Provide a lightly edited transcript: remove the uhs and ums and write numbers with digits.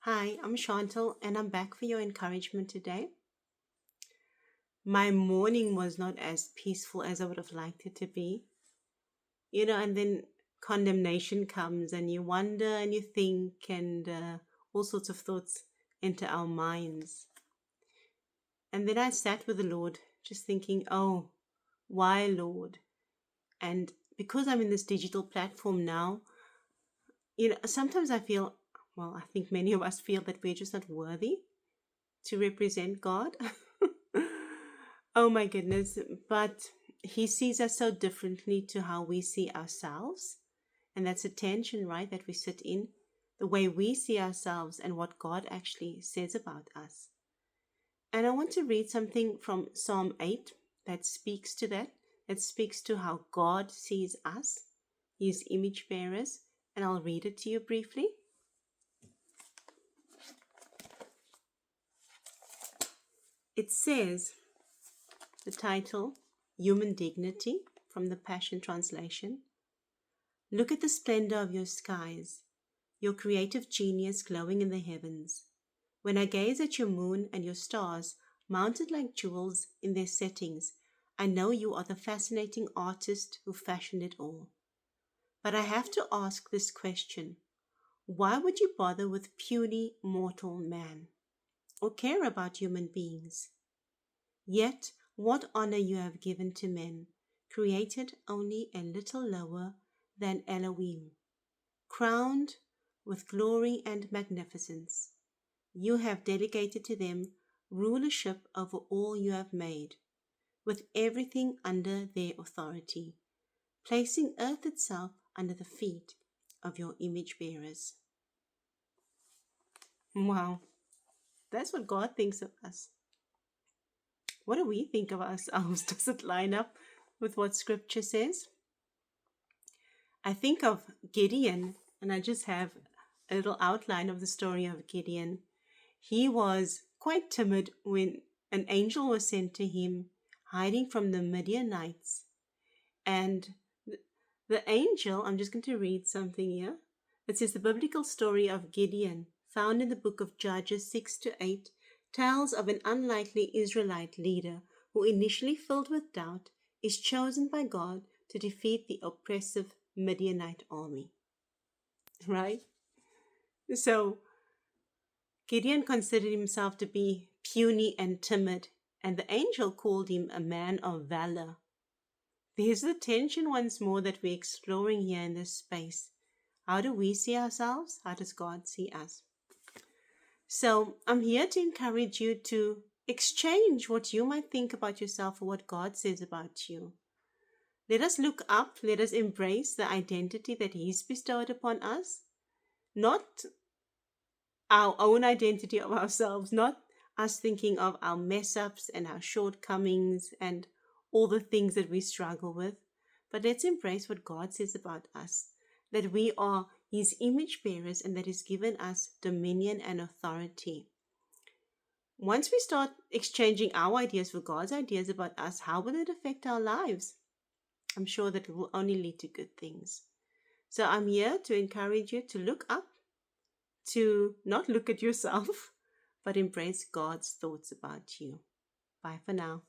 Hi, I'm Chantal, and I'm back for your encouragement today. My morning was not as peaceful as I would have liked it to be, and then condemnation comes, and you wonder and you think, and all sorts of thoughts enter our minds. And then I sat with the Lord, just thinking, oh, why, Lord? And because I'm in this digital platform now, sometimes I feel, well, I think many of us feel that we're just not worthy to represent God. Oh my goodness. But He sees us so differently to how we see ourselves. And that's a tension, right, that we sit in. The way we see ourselves and what God actually says about us. And I want to read something from Psalm 8 that speaks to that speaks to how God sees us, His image bearers. And I'll read it to you briefly. It says, the title, Human Dignity, from the Passion Translation. Look at the splendor of your skies, your creative genius glowing in the heavens. When I gaze at your moon and your stars, mounted like jewels in their settings, I know you are the fascinating artist who fashioned it all. But I have to ask this question. Why would you bother with puny mortal man, or care about human beings? Yet, what honor you have given to men, created only a little lower than Elohim, crowned with glory and magnificence. You have delegated to them rulership over all you have made, with everything under their authority, placing earth itself under the feet of your image bearers. Wow, that's what God thinks of us. What do we think of ourselves? Does it line up with what Scripture says? I think of Gideon, and I just have a little outline of the story of Gideon. He was quite timid when an angel was sent to him, hiding from the Midianites. And the angel, I'm just going to read something here. It says the biblical story of Gideon, found in the book of Judges 6 to 8, tells of an unlikely Israelite leader who, initially filled with doubt, is chosen by God to defeat the oppressive Midianite army. Right? So Gideon considered himself to be puny and timid, and the angel called him a man of valor. There's the tension once more that we're exploring here in this space. How do we see ourselves? How does God see us? So I'm here to encourage you to exchange what you might think about yourself for what God says about you. Let us look up, let us embrace the identity that He's bestowed upon us, not our own identity of ourselves, not us thinking of our mess ups and our shortcomings and all the things that we struggle with, but let's embrace what God says about us, that we are His image bearers and that He's given us dominion and authority. Once we start exchanging our ideas for God's ideas about us, how will it affect our lives? I'm sure that it will only lead to good things. So I'm here to encourage you to look up, to not look at yourself, but embrace God's thoughts about you. Bye for now.